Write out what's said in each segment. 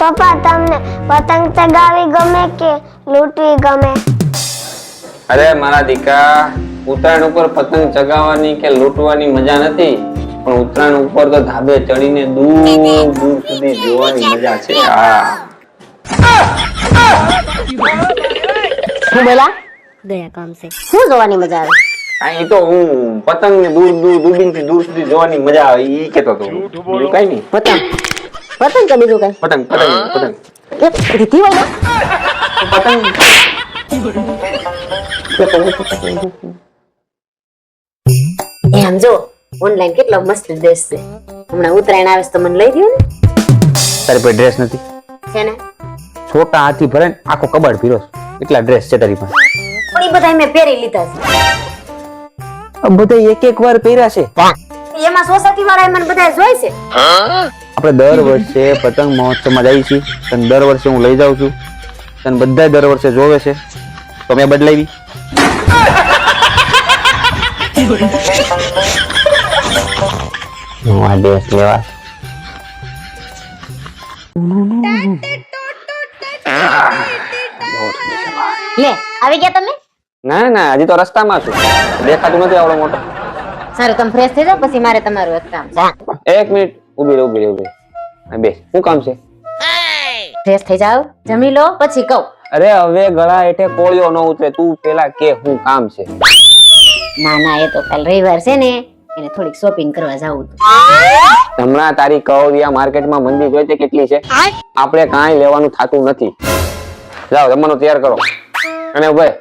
પપ્પા તમને પતંગ ચગાવી ગમે કે લૂંટવી ગમે? અરે મારા દીકરા, ઉત્તરાયણ ઉપર પતંગ ચગાવવાની કે લૂંટવાની મજા નથી, પણ ઉત્તરાયણ ઉપર તો ધાબે ચડીને દૂર દૂર સુધી જોવાની મજા છે. હું બોલા ગયા કામ છે શું જોવાની મજા આવે? કાઈ તો હું પતંગ ને દૂર દૂર દૂરબીનથી દૂર સુધી જોવાની મજા આવે ઈ કહેતો હતો. બીજું કાઈ નહીં. પતંગ પતંગ કે બીજું કઈ? પતંગ પતંગ પતંગ એક રીતિ હોય ને પતંગ. એમ જો ઓનલાઈન કેટલો મસ્ત ડ્રેસ છે. હમણાં ઉત્તરાયણ આવે તો મને લઈ દયો ને. તારી પાસે ડ્રેસ નથી? છે ને છોટા હાથી ભરે ને આખો કબાડ ભીરો એટલા ડ્રેસ છે તારી પાસે. પણ ઈ બધા મેં પહેરી લીધા છે. બધા એક એક વાર પહેર્યા છે. એમાં સોસાયટી વાળા મને બધા જોઈ છે. આપણે દર વર્ષે પતંગ મહોત્સવમાં જઈએ છીએ, તને દર વર્ષે હું લઈ જાઉં છું, તને બધા દર વર્ષે જોવે છે, તો મેં બદલાવી. આ ડ્રેસ લેવા લે આવી ગયા તમે? ના ના, હજી તો રસ્તામાં છું, દેખાતું નથી આવડો મોટો. સારું તમે ફ્રેશ થઈ જાઓ પછી મારે તમારું એક કામ છે. એક મિનિટ ઉભી રહે ઉભી રહે ઉભી રહે. બેસ, શું કામ છે? ફ્રેશ થઈ જાઓ જમી લો પછી કહું. અરે હવે ગળા હેઠે કોળિયો ન ઉતરે, તું પેલા કે શું કામ છે? ના ના એ તો કાલ રવિવાર છે ને એને થોડીક શોપિંગ કરવા જાવું હતું. હમણાં તારી કવરિયા માર્કેટમાં મંદી જોઈ તે કેટલી છે? આપણે કાંઈ લેવાનું થાતું નથી. જાઓ જમવાનું તૈયાર કરો. અને ભાઈ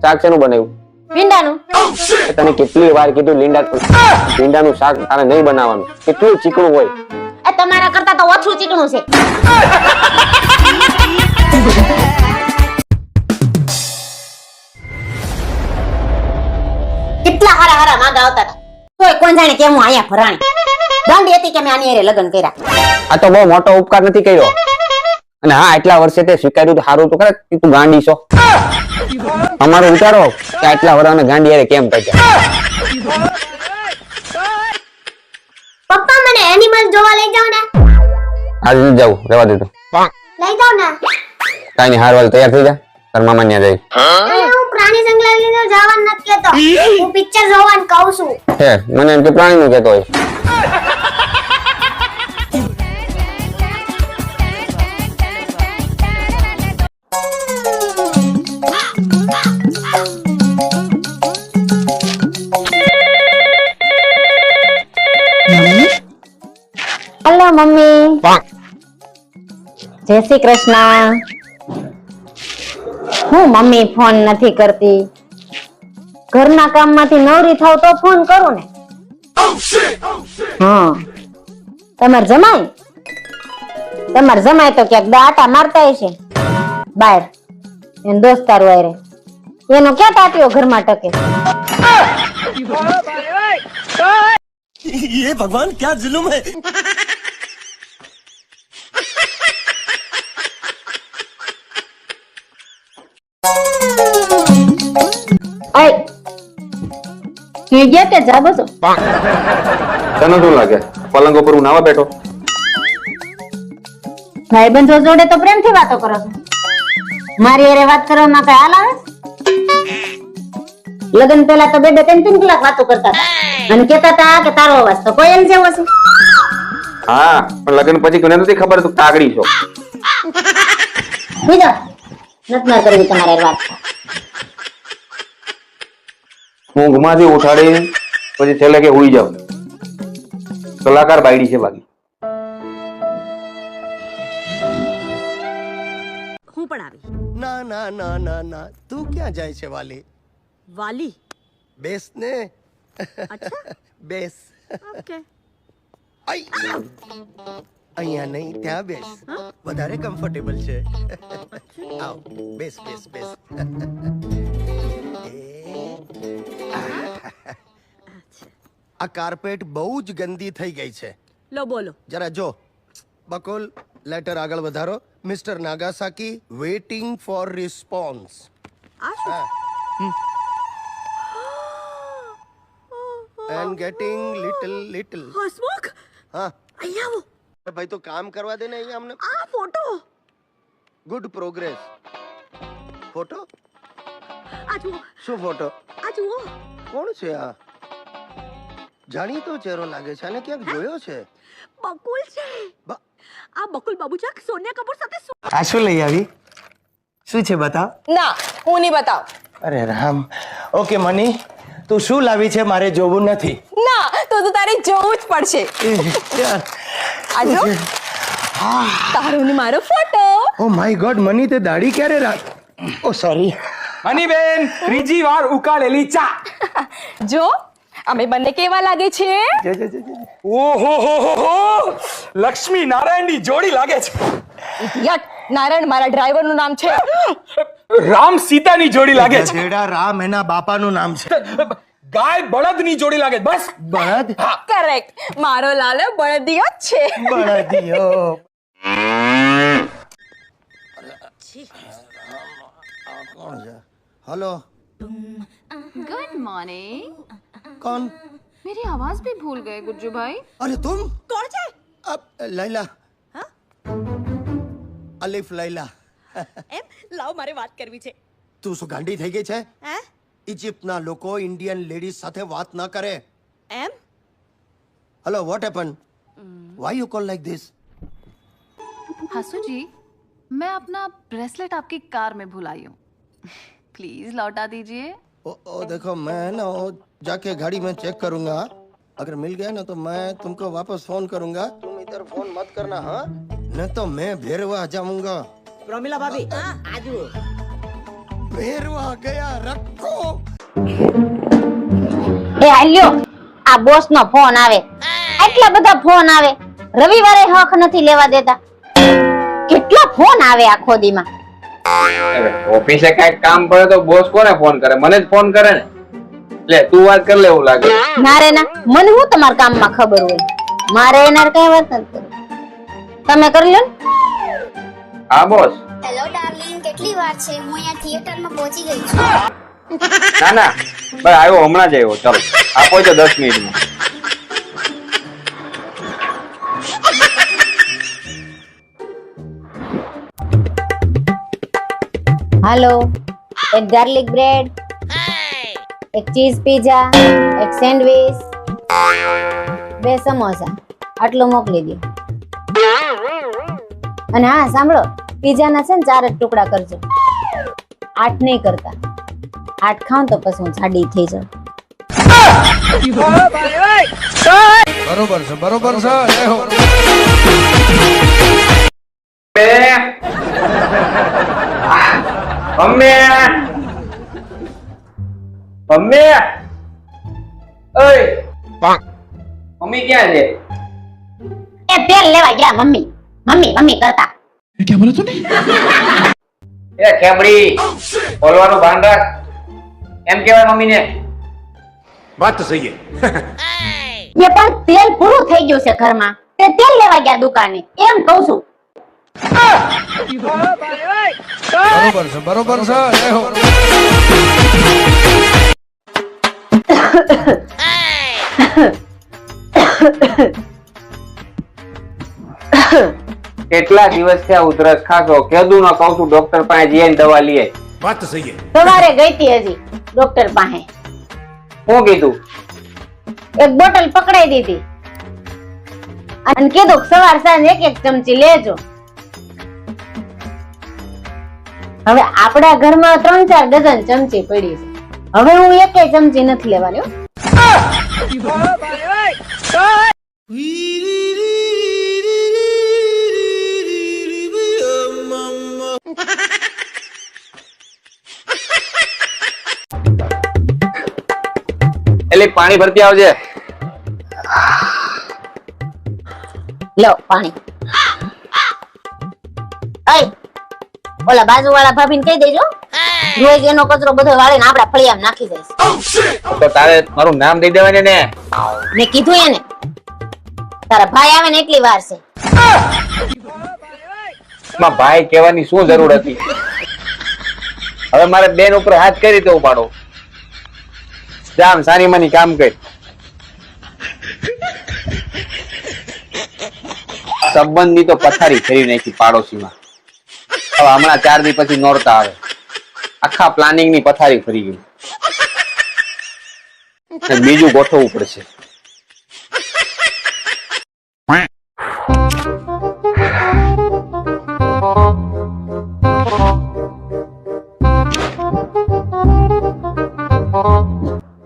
શાક શેનું બનાવ્યું? ભીંડાનું. તને કેટલી વાર કીધું ભીંડાનું શાક તારે નહીં બનાવવાનું, કેટલું ચીકણું હોય. એ તમારા કરતા તો ઓછું ચીકણું છે. કેટલા હારા હારા માંગા આવતા હતા, તોય કોણ જાણે કેમ હું અહીંયા ફરાણી. ગાંડી હતી કે મેં આની હારે લગ્ન કર્યા. આ તો બહુ મોટો ઉપકાર નથી કર્યો. અને હા, આટલા વર્ષે તે સ્વીકાર્યું તો સારું તો ખરે કે તું ગાંડી છો. અમારો વિચારો કે આટલા વર્ષને ગાંડી હારે કેમ કર્યા. પપ્પા મને એનિમલ જોવા લઈ જાવ ને. આજે નથી જવું, રહેવા દે તું. લઈ જાવ ને. કાઈ નહીં, હારવાલ તૈયાર થઈ જા, તાર મામા ન્યા જઈ. હું પ્રાણી સંગ્રહાલયમાં જવાનું નથી કહેતો, હું પિક્ચર જોવાનું કહું છું. હે, મને એમ કે પ્રાણીનું કહેતો હોય. Hello mummy. જય શ્રી કૃષ્ણ. હું મમ્મી ફોન નથી કરતી, ઘરના કામમાંથી નવરી થાવ તો ફોન કરું ને. હા તમાર જમાય તો ક્યાંક આટા મારતા હશે બહાર એન દોસ્તારો આરે, એનો ક્યાં ટાટિયો ઘરમાં ટકે. ये भगवान क्या जुल्म है. ગયા કે જા બસો? તને શું લાગે પલંગ ઉપર હું નાવા બેઠો? ભાઈબંધો જોડે તો પ્રેમથી વાતો કરો છો, મારી હારે વાત કરવામાં કઈ હાલ આવે? લગ્ન પહેલા તો બે બે ત્રણ કલાક વાતો કરતા હતા અને કહેતા હતા કે તારો અવાજ તો કોયલ જેવો છે. હા, પણ લગ્ન પછી કોને નથી ખબર તું કાગડી છો. બીજો નથી માર કરવી તમારે વાત. ઊંઘમાંથી ઉઠાડી પછી છેલ્લે કે હુઈ જાવ. કલાકાર બાયડી છે બાકી. હું પણ આવી. ना ना ना ना ना तू क्या जाए છે વાલી? વાલી? બેસ ને. અચ્છા બેસ. ઓકે. અહીંયા નહીં ત્યાં બેસ, વધારે કમ્ફર્ટેબલ છે. આવ બેસ બેસ બેસ. આ કાર્પેટ બહુ જ ગંદી થઈ ગઈ છે. લો બોલો. જરા જો બકુલ, લેટર આગળ વધારો. Mister Nagasaki waiting for response. આ શું? And gating little. હસમુખ હા અહીંયા આવો. ભાઈ તો કામ કરવા દે ને અહીંયા અમને. આ ફોટો ગુડ પ્રોગ્રેસ. ફોટો? આ જુઓ, શું ફોટો? આ જુઓ. કોણ છે આ? જાણીતો ચહેરો લાગે છે, અને ક્યાંક જોયો છે. બકુલ છે. બ- આ બકુલ બાબુચક સોનિયા કપૂર સાથે આ શું લઈ આવી? શું છે બતાવ. ના હું નહીં બતાવ. અરે રામ. ઓકે મની, તું શું લાવી છે મારે જોવું નથી. ના તો તારે જોવું જ પડશે. આ જો તારો ને મારો photo. Oh my God money, તે દાઢી ક્યારે રાખ? ઓ સોરી. મની બેન, ત્રીજી વાર ઉકાળેલી ચા. જો અમે બંને કેવા લાગે છે? ઓહો હો હો હો, લક્ષ્મી નારાયણની જોડી લાગે છે. યટ, નારાયણ મારા ડ્રાઈવર નું નામ છે. રામ સીતાની જોડી લાગે છે. જેડા રામ એના બાપાનું નામ છે. ગાય બળદની જોડી લાગે છે. બસ બળદ. કરેક્ટ, મારો લાલો બળદિયો જ છે. બળદિયો. કોણ છે? Hello, good morning. કોણ? मेरी आवाज भी भूल गए गुज्जू भाई. અરે તુમ? કોણ છે? લૈલા. અલીફ લૈલા. એમ લાવ મારે વાત કરવી છે. તું શું ગાંડી થઈ ગઈ છે? હે? ઇજિપ્તના લોકો ઇન્ડિયન લેડીઝ સાથે વાત ન કરે. એમ hello, what happen? Why you call like this? Hasu ji, मैं अपना ब्रेसलेट आपकी कार में भुलाई हूँ. प्लीज लौटा दीजिए. ओ देखो, मैं ना वो जाके गाड़ी में चेक करूंगा. अगर मिल गया ना तो मैं तुमको वापस फोन करूंगा. तुम इधर फोन मत करना, हाँ? नहीं तो मैं भेरवा जाऊंगा. પ્રમિલા ભાભી આ જુઓ. भेरवा गया रखो. એ આલ્યો, આ બોસ નો ફોન આવે. આટલા બધા ફોન આવે, રવિવારે હક નથી લેવા દેતા. કેટલા ફોન આવે આખો દીમાં. ઓફિસે કઈક કામ પડે તો બોસ કોને ફોન કરે? મને જ ફોન કરે ને. લે તું વાત કર લે એવું લાગે. ના રે ના, મને હું તમારા કામમાં ખબર હોય. મારે એનાર કઈ વાત નથી કરવી. તમે કરી લો ને. હા બોસ. હેલો ડાર્લિંગ, કેટલી વાર છે? હું અહીંયા થિયેટરમાં પહોંચી ગઈ છું. ના ના, બસ આવ્યો, હમણાં જ આવ્યો. ચાલો આપો છો 10 મિનિટમાં. હાલો, એક ગાર્લિક બ્રેડ, એક ચીઝ પીઝા, એક સેન્ડવિચ, 2 સમોસા, આટલું મોકલી દો. અને હા સાંભળો, પીઝાના છે ને 4 જ ટુકડા કરજો. 8 નહીં કરતા. 8 ખાવ તો પછી હું જાડી થઈ જાઉં. બરોબર છે, બરોબર છે. જય હો. મમ્મી, મમ્મી, ઓય મમ્મી ક્યાં છે? એ તેલ લેવા ગયા મમ્મી. મમ્મી મમ્મી કરતા. એ ખેમડી, બોલવાનું ભાન રાખ. એમ કહેવાય મમ્મીને. વાત તો સહી. એ પણ તેલ પૂરું થઈ ગયું છે ઘરમાં. તે તેલ લેવા ગયા દુકાને. એમ કહું છું. બરોબર છે, બરોબર છે. જય હો. કેટલા દિવસ થયા ઉધરસ ખાશો? કેદું ન કહું છું ડોક્ટર પાસે જઈને દવા લઈ આય. વાત તો સહી. સવારે ગઈ હતી હજી ડોક્ટર પાસે. શું કીધું? એક બોટલ પકડાઈ દીધી અને કીધું સવાર સાંજ 1-1 ચમચી લેજો. હવે આપણા ઘરમાં 3-4 ડઝન ચમચી પડી છે. હવે હું 1 ચમચી નથી લેવાની હો. એટલે પાણી ભરતી આવજે. લો પાણી. અય ઓલા બાજુવાળા ભાભીને કહી દેજો, રોજ એનો કચરો બધો વાળીને આપડા ફળિયામાં નાખી દઈશ. તો તારે મારું નામ દઈ દેવાનું ને. મેં કીધું એને, તારા ભાઈ આવે ને એટલી વાર છે. માં ભાઈ કહેવાની શું જરૂર હતી? હવે મારે બેન ઉપર હાથ કરી તો ઉપાડો. જામ સારી માની કામ કર. સંબંધની તો પથારી ફેરી નાખી પાડોશીમાં. હવે હમણાં 4 દી પછી નોરતા આવે, આખા પ્લાનિંગ ની પથારી ફરી ગઈ. બીજું ગોઠવવું પડશે.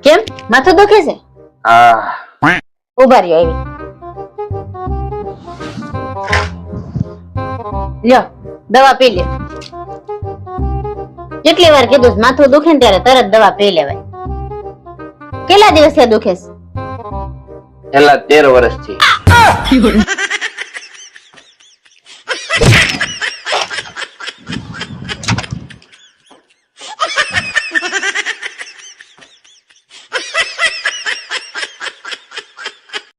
કેમ માથું દુખે છે? હા, ઉભા રહ્યો એવી. લ્યો દવા પી લ્યો. કેટલી વાર કીધું છે, માથું દુખે ને ત્યારે તરત દવા પી લેવાય. કેટલા દિવસથી દુખે છે? છેલ્લા 13 વર્ષથી.